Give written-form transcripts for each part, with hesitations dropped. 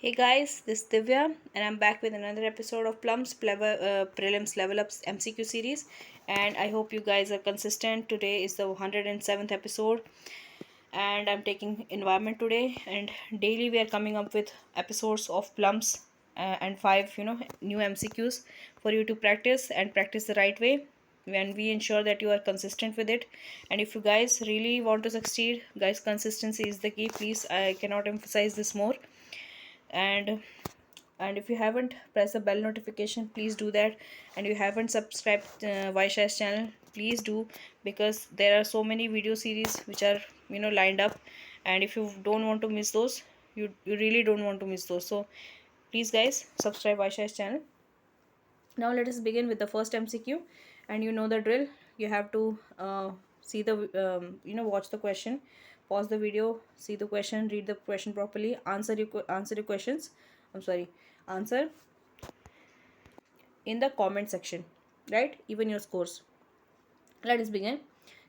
Hey guys, this is Divya, and I'm back with another episode of Prelims Level Ups MCQ series. And I hope you guys are consistent. Today is the 107th episode, and I'm taking environment today. And daily we are coming up with episodes of Plums and five, new MCQs for you to practice the right way. When we ensure that you are consistent with it, and if you guys really want to succeed, guys, consistency is the key. Please, I cannot emphasize this more and if you haven't pressed the bell notification, please do that. And you haven't subscribed Vysh IAS channel, please do, because there are so many video series which are lined up, and if you don't want to miss those, you really don't want to miss those. So please guys, subscribe Vysh IAS channel. Now let us begin with the first MCQ, and you know the drill. You have to see the watch the question, pause the video, see the question, read the question properly, answer your questions. I'm sorry, answer in the comment section, right? Even your scores. Let us begin.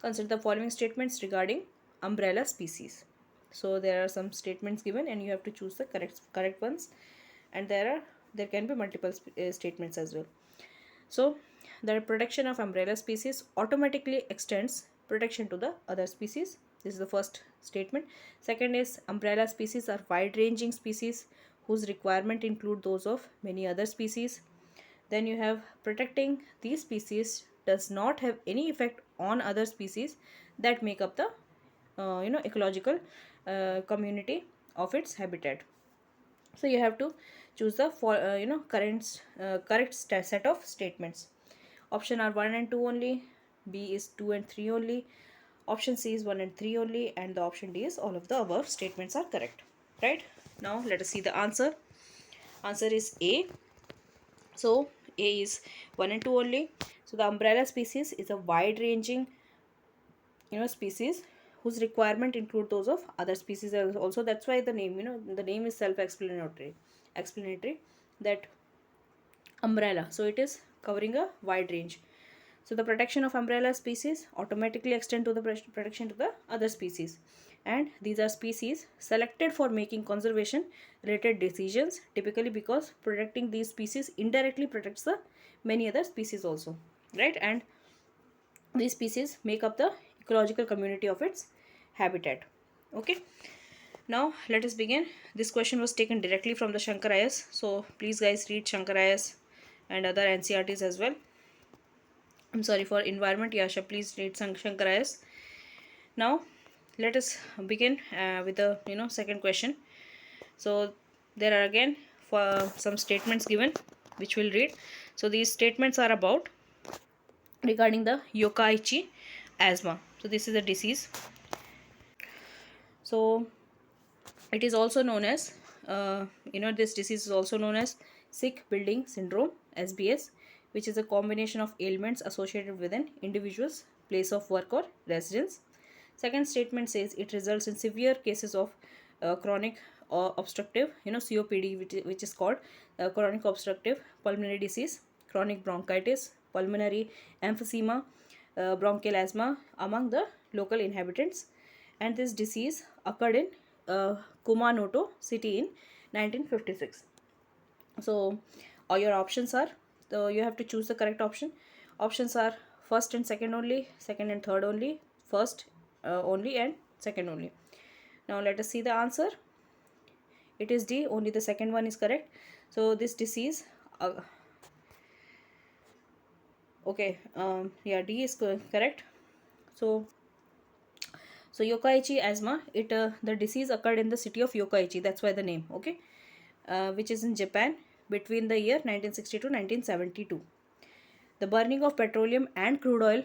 Consider the following statements regarding umbrella species. So there are some statements given, and you have to choose the correct ones. And there can be multiple statements as well. So, the protection of umbrella species automatically extends protection to the other species. This is the first statement. Second is umbrella species are wide-ranging species whose requirement include those of many other species. Then you have protecting these species does not have any effect on other species that make up the ecological community of its habitat. So you have to choose the correct set of statements. Option are 1 and 2 only, B is 2 and 3 only, option C is 1 and 3 only, and the option D is all of the above statements are correct. Right? Now let us see the answer. Answer is A. So A is 1 and 2 only. So the umbrella species is a wide ranging species whose requirement include those of other species also. That's why the name, the name is explanatory that umbrella, so it is covering a wide range. So the protection of umbrella species automatically extend to the protection to the other species, and these are species selected for making conservation related decisions, typically because protecting these species indirectly protects the many other species also, right? And these species make up the ecological community of its habitat. Okay, now let us begin. This question was taken directly from the Shankar IAS, so please guys read Shankar IAS and other NCRTs as well. I'm sorry, for environment, Yasha, please read Shankar IAS. Now let us begin with the second question. So there are again for some statements given which we'll read. So these statements are about regarding the Yokaichi asthma. So this is a disease. So it is also known as this disease is also known as sick building syndrome, SBS, which is a combination of ailments associated with an individual's place of work or residence. Second statement says it results in severe cases of chronic or obstructive, COPD, which is called chronic obstructive pulmonary disease, chronic bronchitis, pulmonary emphysema, bronchial asthma among the local inhabitants. And this disease occurred in Kumamoto city in 1956. So all your options are, so you have to choose the correct option. Options are first and second only, second and third only, first only, and second only. Now let us see the answer. It is D, only the second one is correct. So this disease yeah, D is correct. So Yokkaichi asthma, the disease occurred in the city of Yokkaichi, that's why the name, okay, which is in Japan between the year 1960 to 1972. The burning of petroleum and crude oil,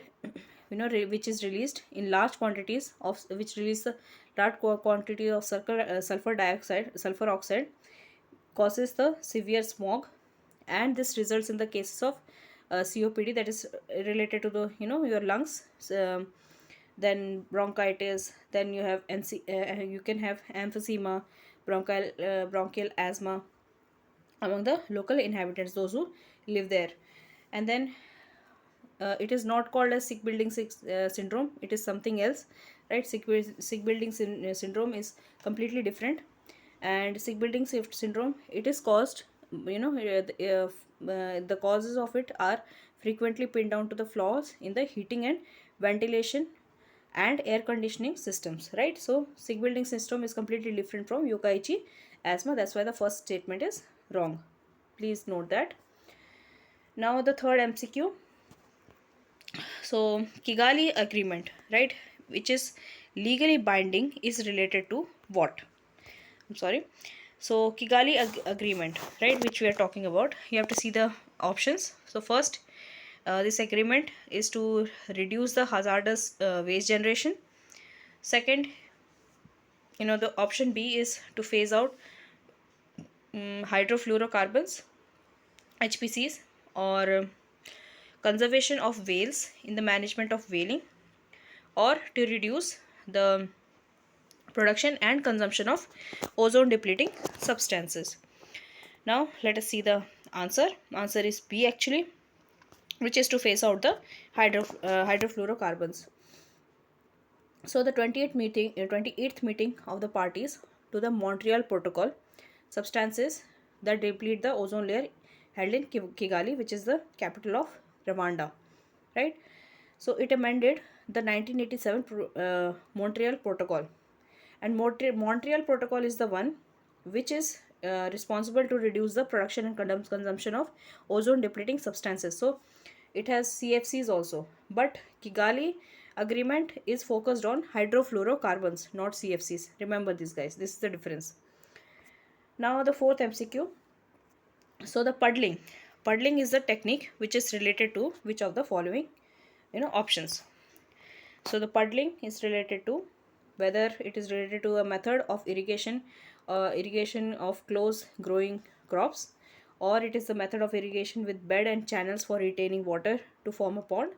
which is released in large quantities of which release the large quantity of sulfur oxide, causes the severe smog, and this results in the cases of COPD, that is related to the your lungs. Then bronchitis, then you have you can have emphysema, bronchial asthma among the local inhabitants, those who live there. And then it is not called as sick building syndrome, it is something else, right? Sick building syndrome is completely different. And sick building shift syndrome, it is caused, the causes of it are frequently pinned down to the flaws in the heating and ventilation and air conditioning systems, right? So sick building system is completely different from Yokkaichi asthma. That's why the first statement is wrong. Please note that. Now the third MCQ. So Kigali agreement, right, which is legally binding, is related to what? I'm sorry. So Kigali agreement, right, which we are talking about, you have to see the options. So first, this agreement is to reduce the hazardous waste generation. Second, the option B is to phase out hydrofluorocarbons, HPCs, or conservation of whales in the management of whaling, or to reduce the production and consumption of ozone depleting substances. Now let us see the answer. Answer is B actually, which is to phase out the hydrofluorocarbons. So the 28th meeting of the parties to the Montreal Protocol, substances that deplete the ozone layer, held in Kigali, which is the capital of Rwanda, right? So it amended the 1987 Montreal Protocol, and Montreal Protocol is the one which is responsible to reduce the production and consumption of ozone depleting substances. So it has CFCs also, but Kigali agreement is focused on hydrofluorocarbons, not CFCs. Remember this, guys, this is the difference. Now the fourth MCQ. So the puddling is the technique which is related to which of the following options. So the puddling is related to whether it is related to a method of irrigation of close growing crops, or it is the method of irrigation with bed and channels for retaining water to form a pond,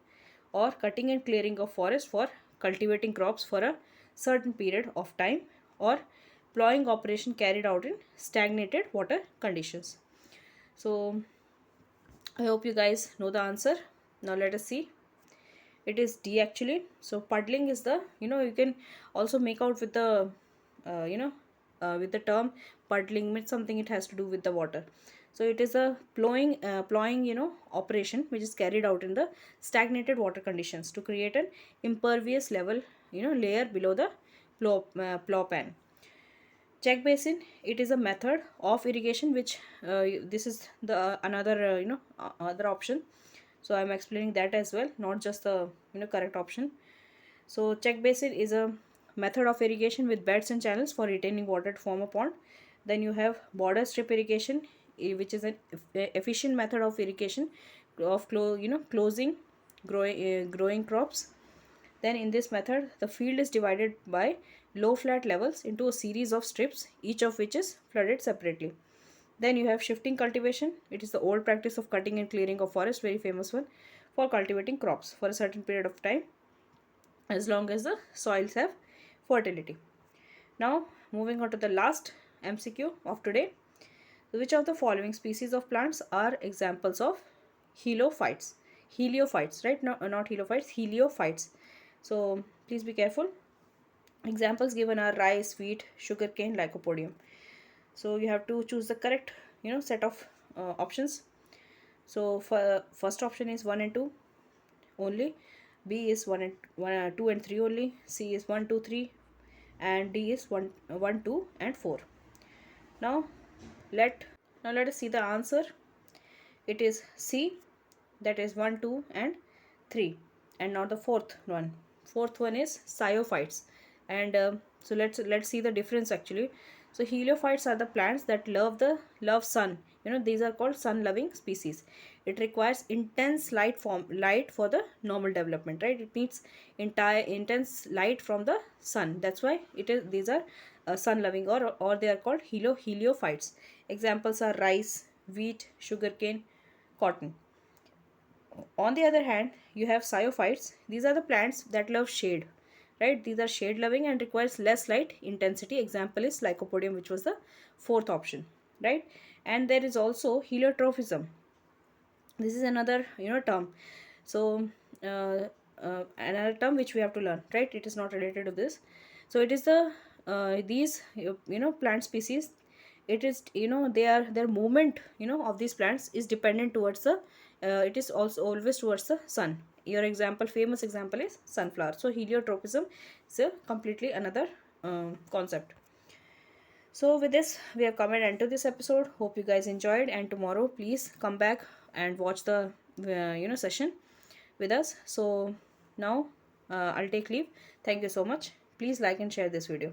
or cutting and clearing of forest for cultivating crops for a certain period of time, or plowing operation carried out in stagnated water conditions. So I hope you guys know the answer. Now let us see. It is D actually. So puddling is the, you can also make out with the with the term puddling means something, it has to do with the water. So it is a plowing operation which is carried out in the stagnated water conditions to create an impervious level layer below the plow pan. Check basin, it is a method of irrigation which this is the another other option. So I'm explaining that as well, not just the correct option. So check basin is a method of irrigation with beds and channels for retaining water to form a pond. Then you have border strip irrigation, which is an efficient method of irrigation of closing growing crops. Then in this method, the field is divided by low flat levels into a series of strips, each of which is flooded separately. Then you have shifting cultivation. It is the old practice of cutting and clearing of forest, very famous one, for cultivating crops for a certain period of time, as long as the soils have fertility. Now moving on to the last MCQ of today. Which of the following species of plants are examples of heliophytes? Heliophytes, right? No, not heliophytes, heliophytes. So please be careful. Examples given are rice, wheat, sugarcane, lycopodium. So you have to choose the correct set of options. So for first option is 1 and 2 only, B is 2 and 3 only, C is 1, 2, 3, and D is 1, 2 and 4. Now let us see the answer. It is C, that is 1, 2 and 3, and not the fourth one. Fourth one is cyophytes. And so let's see the difference actually. So heliophytes are the plants that love sun. These are called sun loving species. It requires intense light for the normal development, right? It needs intense light from the sun. That's why these are sun loving, or they are called heliophytes. Examples are rice, wheat, sugarcane, cotton. On the other hand, you have cyophytes. These are the plants that love shade, right? These are shade loving and requires less light intensity. Example is lycopodium, which was the fourth option, right? And there is also heliotrophism. This is another term. So another term which we have to learn, right? It is not related to this. So it is the these plant species, it is their movement of these plants is dependent towards the it is also always towards the sun. Your example, famous example is sunflower. So heliotropism is a completely another concept. So with this, we have come at end to this episode. Hope you guys enjoyed, and tomorrow please come back and watch the session with us. So now I'll take leave. Thank you so much. Please like and share this video.